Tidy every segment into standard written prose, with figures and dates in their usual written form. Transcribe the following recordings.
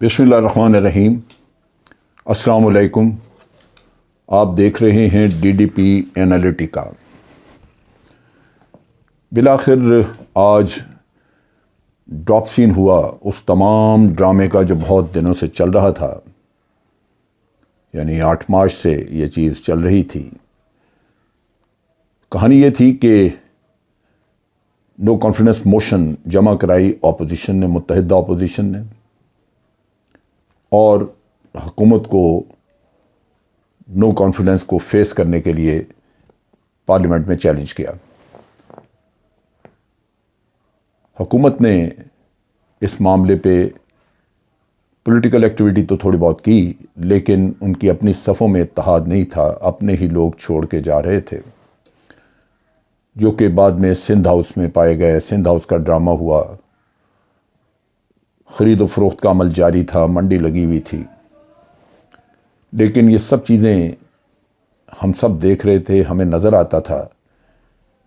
بسم اللہ الرحمن الرحیم۔ السلام علیکم۔ آپ دیکھ رہے ہیں ڈی ڈی پی اینالیٹیکا۔ بالآخر آج ڈراپ سین ہوا اس تمام ڈرامے کا جو بہت دنوں سے چل رہا تھا، یعنی 8 مارچ سے یہ چیز چل رہی تھی۔ کہانی یہ تھی کہ نو کانفیڈنس موشن جمع کرائی اپوزیشن نے، متحدہ اپوزیشن نے، اور حکومت کو نو کانفیڈنس کو فیس کرنے کے لیے پارلیمنٹ میں چیلنج کیا۔ حکومت نے اس معاملے پہ پولیٹیکل ایکٹیویٹی تو تھوڑی بہت کی، لیکن ان کی اپنی صفوں میں اتحاد نہیں تھا، اپنے ہی لوگ چھوڑ کے جا رہے تھے، جو کہ بعد میں سندھ ہاؤس میں پائے گئے۔ سندھ ہاؤس کا ڈرامہ ہوا، خرید و فروخت کا عمل جاری تھا، منڈی لگی ہوئی تھی، لیکن یہ سب چیزیں ہم سب دیکھ رہے تھے، ہمیں نظر آتا تھا۔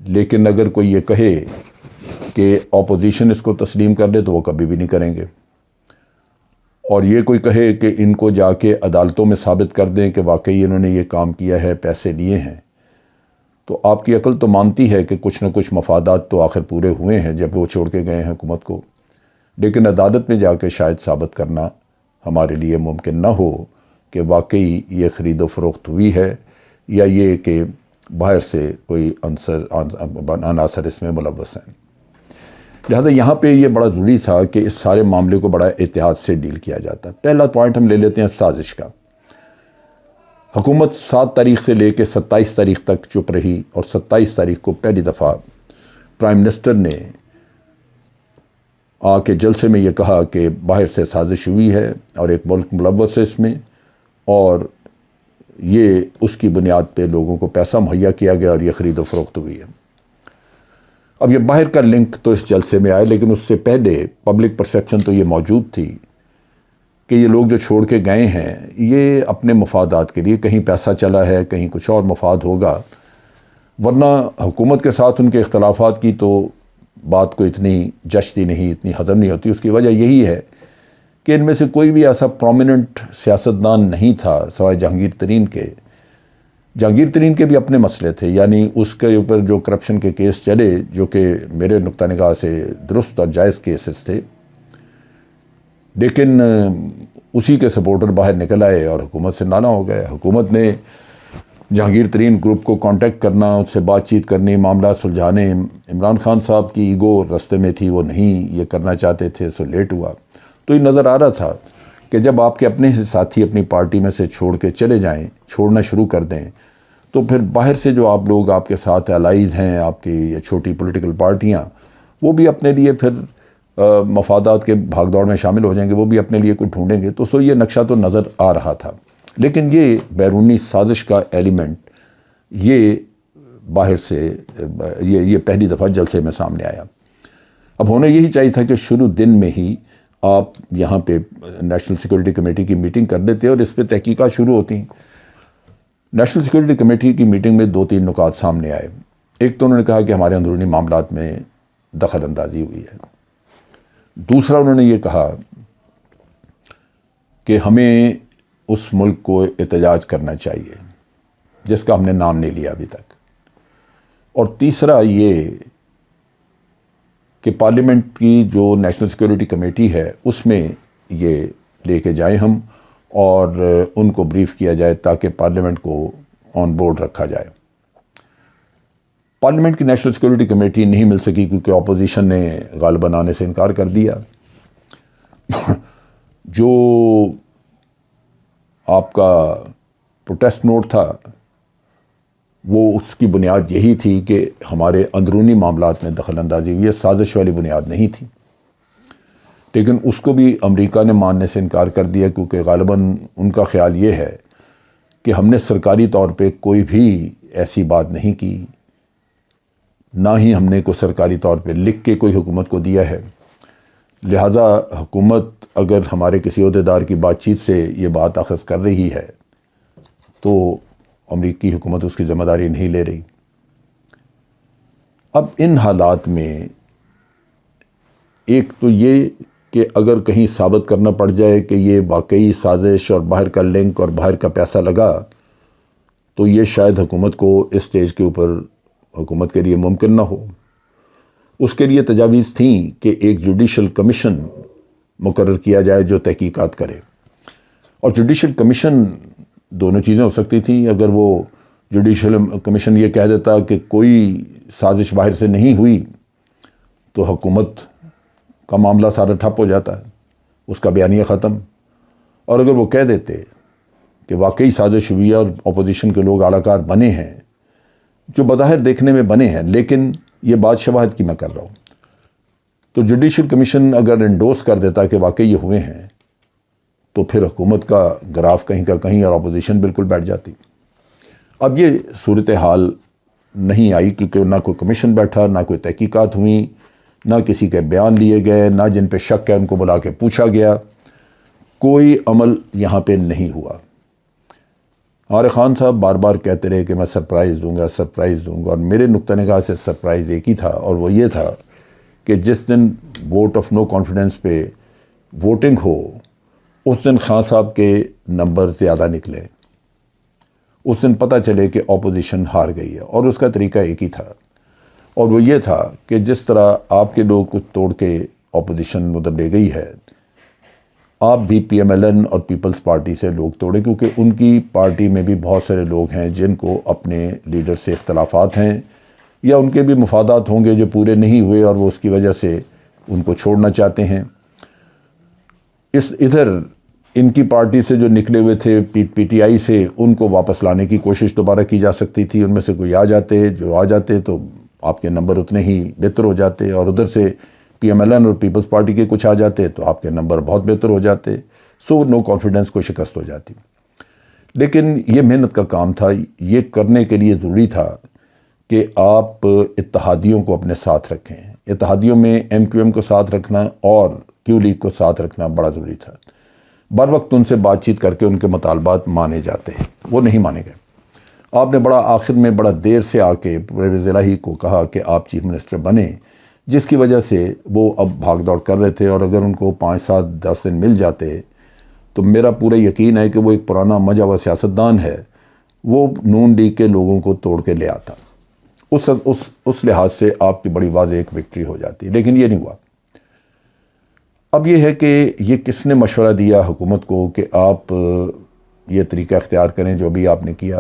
لیکن اگر کوئی یہ کہے کہ اپوزیشن اس کو تسلیم کر لے تو وہ کبھی بھی نہیں کریں گے، اور یہ کوئی کہے کہ ان کو جا کے عدالتوں میں ثابت کر دیں کہ واقعی انہوں نے یہ کام کیا ہے، پیسے لیے ہیں، تو آپ کی عقل تو مانتی ہے کہ کچھ نہ کچھ مفادات تو آخر پورے ہوئے ہیں جب وہ چھوڑ کے گئے ہیں حکومت کو، لیکن عدالت میں جا کے شاید ثابت کرنا ہمارے لیے ممکن نہ ہو کہ واقعی یہ خرید و فروخت ہوئی ہے، یا یہ کہ باہر سے کوئی عناصر اس میں ملوث ہیں۔ لہذا یہاں پہ یہ بڑا ضروری تھا کہ اس سارے معاملے کو بڑا احتیاط سے ڈیل کیا جاتا۔ پہلا پوائنٹ ہم لے لیتے ہیں سازش کا۔ حکومت 7 تاریخ سے لے کے 27 تاریخ تک چپ رہی، اور 27 تاریخ کو پہلی دفعہ پرائم منسٹر نے آ کے جلسے میں یہ کہا کہ باہر سے سازش ہوئی ہے اور ایک ملک ملوث ہے اس میں، اور یہ اس کی بنیاد پہ لوگوں کو پیسہ مہیا کیا گیا اور یہ خرید و فروخت ہوئی ہے۔ اب یہ باہر کا لنک تو اس جلسے میں آئے، لیکن اس سے پہلے پبلک پرسیپشن تو یہ موجود تھی کہ یہ لوگ جو چھوڑ کے گئے ہیں یہ اپنے مفادات کے لیے، کہیں پیسہ چلا ہے، کہیں کچھ اور مفاد ہوگا، ورنہ حکومت کے ساتھ ان کے اختلافات کی تو بات کو اتنی جچتی نہیں، اتنی ہضم نہیں ہوتی۔ اس کی وجہ یہی ہے کہ ان میں سے کوئی بھی ایسا پرومیننٹ سیاستدان نہیں تھا سوائے جہانگیر ترین کے۔ جہانگیر ترین کے بھی اپنے مسئلے تھے، یعنی اس کے اوپر جو کرپشن کے کیس چلے، جو کہ میرے نقطہ نگاہ سے درست اور جائز کیسز تھے، لیکن اسی کے سپورٹر باہر نکل آئے اور حکومت سے نانا ہو گئے۔ حکومت نے جہانگیر ترین گروپ کو کانٹیکٹ کرنا، اس سے بات چیت کرنی، معاملات سلجھانے، عمران خان صاحب کی ایگو رستے میں تھی، وہ نہیں یہ کرنا چاہتے تھے، سو لیٹ ہوا۔ تو یہ نظر آ رہا تھا کہ جب آپ کے اپنے ساتھی اپنی پارٹی میں سے چھوڑ کے چلے جائیں، چھوڑنا شروع کر دیں، تو پھر باہر سے جو آپ لوگ آپ کے ساتھ الائیز ہیں، آپ کی یہ چھوٹی پولیٹیکل پارٹیاں، وہ بھی اپنے لیے پھر مفادات کے بھاگ دوڑ میں شامل ہو جائیں گے، وہ بھی اپنے لیے کوئی ڈھونڈیں گے۔ تو یہ نقشہ تو نظر آ رہا تھا، لیکن یہ بیرونی سازش کا ایلیمنٹ یہ باہر سے یہ پہلی دفعہ جلسے میں سامنے آیا۔ اب ہونا یہی چاہیے تھا کہ شروع دن میں ہی آپ یہاں پہ نیشنل سیکورٹی کمیٹی کی میٹنگ کر دیتے اور اس پہ تحقیقات شروع ہوتی ہیں۔ نیشنل سیکورٹی کمیٹی کی میٹنگ میں 2-3 نکات سامنے آئے۔ ایک تو انہوں نے کہا کہ ہمارے اندرونی معاملات میں دخل اندازی ہوئی ہے۔ دوسرا انہوں نے یہ کہا کہ ہمیں اس ملک کو احتجاج کرنا چاہیے، جس کا ہم نے نام نہیں لیا ابھی تک۔ اور تیسرا یہ کہ پارلیمنٹ کی جو نیشنل سیکورٹی کمیٹی ہے اس میں یہ لے کے جائیں ہم، اور ان کو بریف کیا جائے تاکہ پارلیمنٹ کو آن بورڈ رکھا جائے۔ پارلیمنٹ کی نیشنل سیکورٹی کمیٹی نہیں مل سکی کیونکہ اپوزیشن نے غالباً آنے سے انکار کر دیا۔ جو آپ کا پروٹیسٹ نوٹ تھا وہ اس کی بنیاد یہی تھی کہ ہمارے اندرونی معاملات میں دخل اندازی ہوئی ہے، سازش والی بنیاد نہیں تھی، لیکن اس کو بھی امریکہ نے ماننے سے انکار کر دیا، کیونکہ غالباً ان کا خیال یہ ہے کہ ہم نے سرکاری طور پہ کوئی بھی ایسی بات نہیں کی، نہ ہی ہم نے کوئی سرکاری طور پہ لکھ کے کوئی حکومت کو دیا ہے۔ لہٰذا حکومت اگر ہمارے کسی عہدیدار کی بات چیت سے یہ بات اخذ کر رہی ہے تو امریکی حکومت اس کی ذمہ داری نہیں لے رہی۔ اب ان حالات میں ایک تو یہ کہ اگر کہیں ثابت کرنا پڑ جائے کہ یہ واقعی سازش اور باہر کا لنک اور باہر کا پیسہ لگا تو یہ شاید حکومت کو اس سٹیج کے اوپر حکومت کے لیے ممکن نہ ہو۔ اس کے لیے تجاویز تھیں کہ ایک جوڈیشل کمیشن مقرر کیا جائے جو تحقیقات کرے، اور جوڈیشل کمیشن دونوں چیزیں ہو سکتی تھیں۔ اگر وہ جوڈیشل کمیشن یہ کہہ دیتا کہ کوئی سازش باہر سے نہیں ہوئی تو حکومت کا معاملہ سارا ٹھپ ہو جاتا ہے، اس کا بیانیہ ختم۔ اور اگر وہ کہہ دیتے کہ واقعی سازش ہوئی ہے اور اپوزیشن کے لوگ اعلی کار بنے ہیں جو بظاہر دیکھنے میں بنے ہیں، لیکن یہ بات شواہد کی میں کر رہا ہوں، تو جوڈیشل کمیشن اگر انڈورس کر دیتا کہ واقعی یہ ہوئے ہیں تو پھر حکومت کا گراف کہیں کا کہیں اور اپوزیشن بالکل بیٹھ جاتی۔ اب یہ صورتحال نہیں آئی کیونکہ نہ کوئی کمیشن بیٹھا، نہ کوئی تحقیقات ہوئیں، نہ کسی کے بیان لیے گئے، نہ جن پہ شک ہے ان کو بلا کے پوچھا گیا، کوئی عمل یہاں پہ نہیں ہوا۔ ہمارے خان صاحب بار بار کہتے رہے کہ میں سرپرائز دوں گا، سرپرائز دوں گا، اور میرے نقطہ نگاہ سے سرپرائز ایک ہی تھا، اور وہ یہ تھا کہ جس دن ووٹ آف نو کانفیڈنس پہ ووٹنگ ہو اس دن خان صاحب کے نمبر زیادہ نکلے، اس دن پتہ چلے کہ اپوزیشن ہار گئی ہے، اور اس کا طریقہ ایک ہی تھا، اور وہ یہ تھا کہ جس طرح آپ کے لوگ کچھ توڑ کے اپوزیشن مدد لے گئی ہے، آپ بھی پی ایم ایل این اور پیپلز پارٹی سے لوگ توڑیں، کیونکہ ان کی پارٹی میں بھی بہت سارے لوگ ہیں جن کو اپنے لیڈر سے اختلافات ہیں یا ان کے بھی مفادات ہوں گے جو پورے نہیں ہوئے اور وہ اس کی وجہ سے ان کو چھوڑنا چاہتے ہیں۔ ادھر ان کی پارٹی سے جو نکلے ہوئے تھے پی ٹی آئی سے، ان کو واپس لانے کی کوشش دوبارہ کی جا سکتی تھی، ان میں سے کوئی آ جاتے تو آپ کے نمبر اتنے ہی بہتر ہو جاتے، اور ادھر سے پی ایم ایل این اور پیپلز پارٹی کے کچھ آ جاتے تو آپ کے نمبر بہت بہتر ہو جاتے، نو کانفیڈنس کو شکست ہو جاتی۔ لیکن یہ محنت کا کام تھا، یہ کرنے کے لیے ضروری تھا کہ آپ اتحادیوں کو اپنے ساتھ رکھیں۔ اتحادیوں میں ایم کیو ایم کو ساتھ رکھنا اور کیو لیگ کو ساتھ رکھنا بڑا ضروری تھا۔ بر وقت ان سے بات چیت کر کے ان کے مطالبات مانے جاتے ہیں، وہ نہیں مانے گئے۔ آپ نے بڑا آخر میں بڑا دیر سے آ کے پرویز الہی کو کہا کہ آپ چیف منسٹر بنیں، جس کی وجہ سے وہ اب بھاگ دوڑ کر رہے تھے، اور اگر ان کو 5 7 10 دن مل جاتے تو میرا پورا یقین ہے کہ وہ ایک پرانا مجا ہوا سیاستدان ہے، وہ نون لیگ کے لوگوں کو توڑ کے لے آتا۔ اس لحاظ سے آپ کی بڑی واضح ایک وکٹری ہو جاتی، لیکن یہ نہیں ہوا۔ اب یہ ہے کہ یہ کس نے مشورہ دیا حکومت کو کہ آپ یہ طریقہ اختیار کریں جو بھی آپ نے کیا؟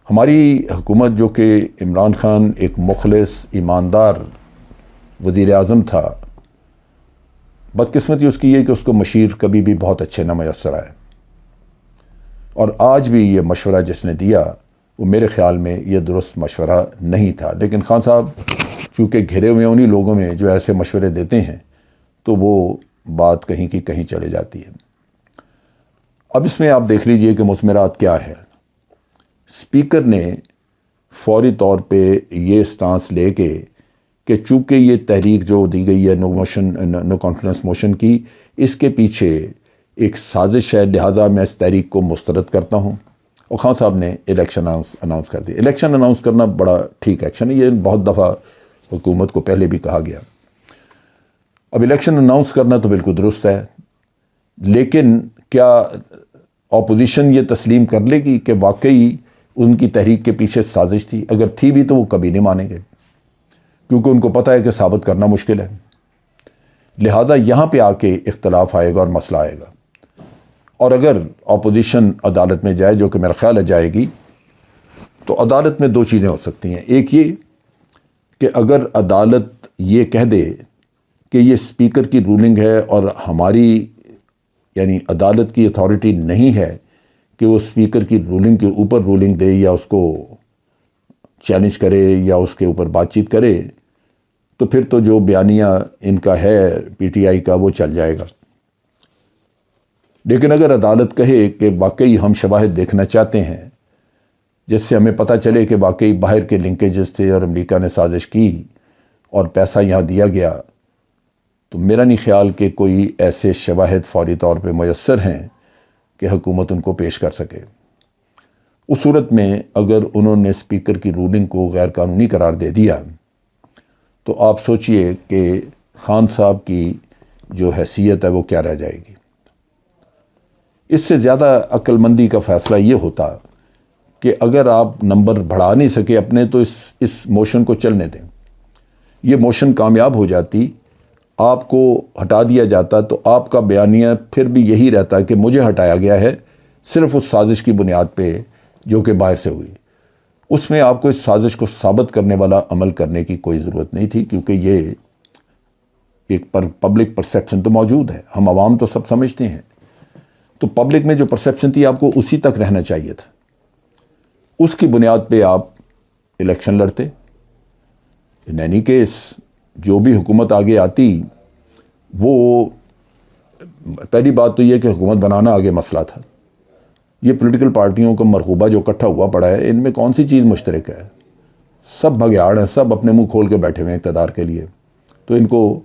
ہماری حکومت جو کہ عمران خان ایک مخلص ایماندار وزیر اعظم تھا، بدقسمتی اس کی یہ کہ اس کو مشیر کبھی بھی بہت اچھے نہ میسر آئے، اور آج بھی یہ مشورہ جس نے دیا وہ میرے خیال میں یہ درست مشورہ نہیں تھا۔ لیکن خان صاحب چونکہ گھرے ہوئے انہی لوگوں میں جو ایسے مشورے دیتے ہیں تو وہ بات کہیں کی کہیں چلے جاتی ہے۔ اب اس میں آپ دیکھ لیجئے کہ مثمرات کیا ہے۔ اسپیکر نے فوری طور پہ یہ سٹانس لے کے کہ چونکہ یہ تحریک جو دی گئی ہے نو کانفیڈنس موشن کی، اس کے پیچھے ایک سازش ہے، لہٰذا میں اس تحریک کو مسترد کرتا ہوں، اور خان صاحب نے الیکشن اناؤنس کر دی۔ الیکشن اناؤنس کرنا بڑا ٹھیک ایکشن ہے، یہ بہت دفعہ حکومت کو پہلے بھی کہا گیا۔ اب الیکشن اناؤنس کرنا تو بالکل درست ہے، لیکن کیا اپوزیشن یہ تسلیم کر لے گی کہ واقعی ان کی تحریک کے پیچھے سازش تھی؟ اگر تھی بھی تو وہ کبھی نہیں مانیں گے، کیونکہ ان کو پتہ ہے کہ ثابت کرنا مشکل ہے۔ لہٰذا یہاں پہ آ کے اختلاف آئے گا اور مسئلہ آئے گا، اور اگر اپوزیشن عدالت میں جائے، جو کہ میرا خیال ہے جائے گی، تو عدالت میں 2 چیزیں ہو سکتی ہیں۔ ایک یہ کہ اگر عدالت یہ کہہ دے کہ یہ اسپیکر کی رولنگ ہے اور ہماری یعنی عدالت کی اتھارٹی نہیں ہے کہ وہ اسپیکر کی رولنگ کے اوپر رولنگ دے یا اس کو چیلنج کرے یا اس کے اوپر بات چیت کرے، تو پھر تو جو بیانیہ ان کا ہے پی ٹی آئی کا وہ چل جائے گا۔ لیکن اگر عدالت کہے کہ واقعی ہم شواہد دیکھنا چاہتے ہیں جس سے ہمیں پتہ چلے کہ واقعی باہر کے لنکیجز تھے اور امریکہ نے سازش کی اور پیسہ یہاں دیا گیا، تو میرا نہیں خیال کہ کوئی ایسے شواہد فوری طور پہ میسر ہیں کہ حکومت ان کو پیش کر سکے۔ اس صورت میں اگر انہوں نے اسپیکر کی رولنگ کو غیر قانونی قرار دے دیا تو آپ سوچئے کہ خان صاحب کی جو حیثیت ہے وہ کیا رہ جائے گی۔ اس سے زیادہ عقل مندی کا فیصلہ یہ ہوتا کہ اگر آپ نمبر بڑھا نہیں سکے اپنے تو اس موشن کو چلنے دیں۔ یہ موشن کامیاب ہو جاتی، آپ کو ہٹا دیا جاتا تو آپ کا بیانیہ پھر بھی یہی رہتا کہ مجھے ہٹایا گیا ہے صرف اس سازش کی بنیاد پہ جو کہ باہر سے ہوئی۔ اس میں آپ کو اس سازش کو ثابت کرنے والا عمل کرنے کی کوئی ضرورت نہیں تھی، کیونکہ یہ ایک پبلک پرسیپشن تو موجود ہے، ہم عوام تو سب سمجھتے ہیں۔ تو پبلک میں جو پرسیپشن تھی آپ کو اسی تک رہنا چاہیے تھا، اس کی بنیاد پہ آپ الیکشن لڑتے۔ ان اینی کیس جو بھی حکومت آگے آتی، وہ پہلی بات تو یہ کہ حکومت بنانا آگے مسئلہ تھا۔ یہ پولیٹیکل پارٹیوں کا مرغوبہ جو اکٹھا ہوا پڑا ہے، ان میں کون سی چیز مشترک ہے؟ سب بھگیاڑ ہیں، سب اپنے منہ کھول کے بیٹھے ہوئے ہیں اقتدار کے لیے۔ تو ان کو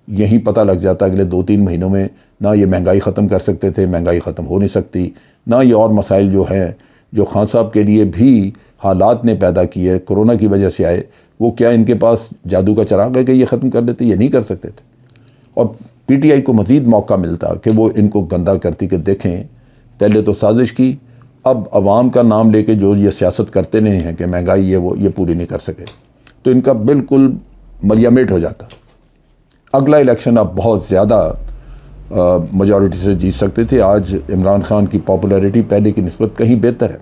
یہی پتہ لگ جاتا اگلے 2-3 مہینوں میں نہ یہ مہنگائی ختم کر سکتے تھے، مہنگائی ختم ہو نہیں سکتی، نہ یہ اور مسائل جو ہیں جو خان صاحب کے لیے بھی حالات نے پیدا کیے، کرونا کی وجہ سے آئے، وہ کیا ان کے پاس جادو کا چراغ ہے کہ یہ ختم کر دیتے؟ یہ نہیں کر سکتے تھے۔ اور پی ٹی آئی کو مزید موقع ملتا کہ وہ ان کو گندہ کرتی کہ دیکھیں پہلے تو سازش کی، اب عوام کا نام لے کے جو یہ سیاست کرتے نہیں ہیں کہ مہنگائی یہ پوری نہیں کر سکے، تو ان کا بالکل ملیامیٹ ہو جاتا۔ اگلا الیکشن آپ بہت زیادہ میجورٹی سے جیت سکتے تھے۔ آج عمران خان کی پاپولیرٹی پہلے کی نسبت کہیں بہتر ہے،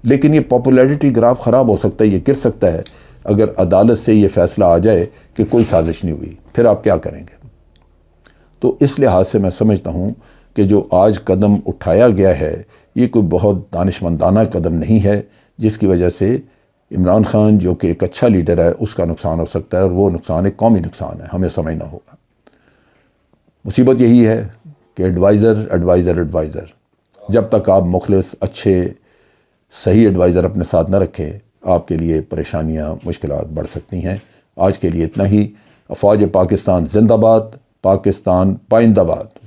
لیکن یہ پاپولیرٹی گراف خراب ہو سکتا ہے، یہ گر سکتا ہے اگر عدالت سے یہ فیصلہ آ جائے کہ کوئی سازش نہیں ہوئی، پھر آپ کیا کریں گے؟ تو اس لحاظ سے میں سمجھتا ہوں کہ جو آج قدم اٹھایا گیا ہے یہ کوئی بہت دانشمندانہ قدم نہیں ہے، جس کی وجہ سے عمران خان جو کہ ایک اچھا لیڈر ہے اس کا نقصان ہو سکتا ہے، اور وہ نقصان ایک قومی نقصان ہے، ہمیں سمجھنا ہوگا۔ مصیبت یہی ہے کہ ایڈوائزر جب تک آپ مخلص، اچھے، صحیح ایڈوائزر اپنے ساتھ نہ رکھیں، آپ کے لیے پریشانیاں، مشکلات بڑھ سکتی ہیں۔ آج کے لیے اتنا ہی۔ افواج پاکستان زندہ باد، پاکستان پائندہ باد۔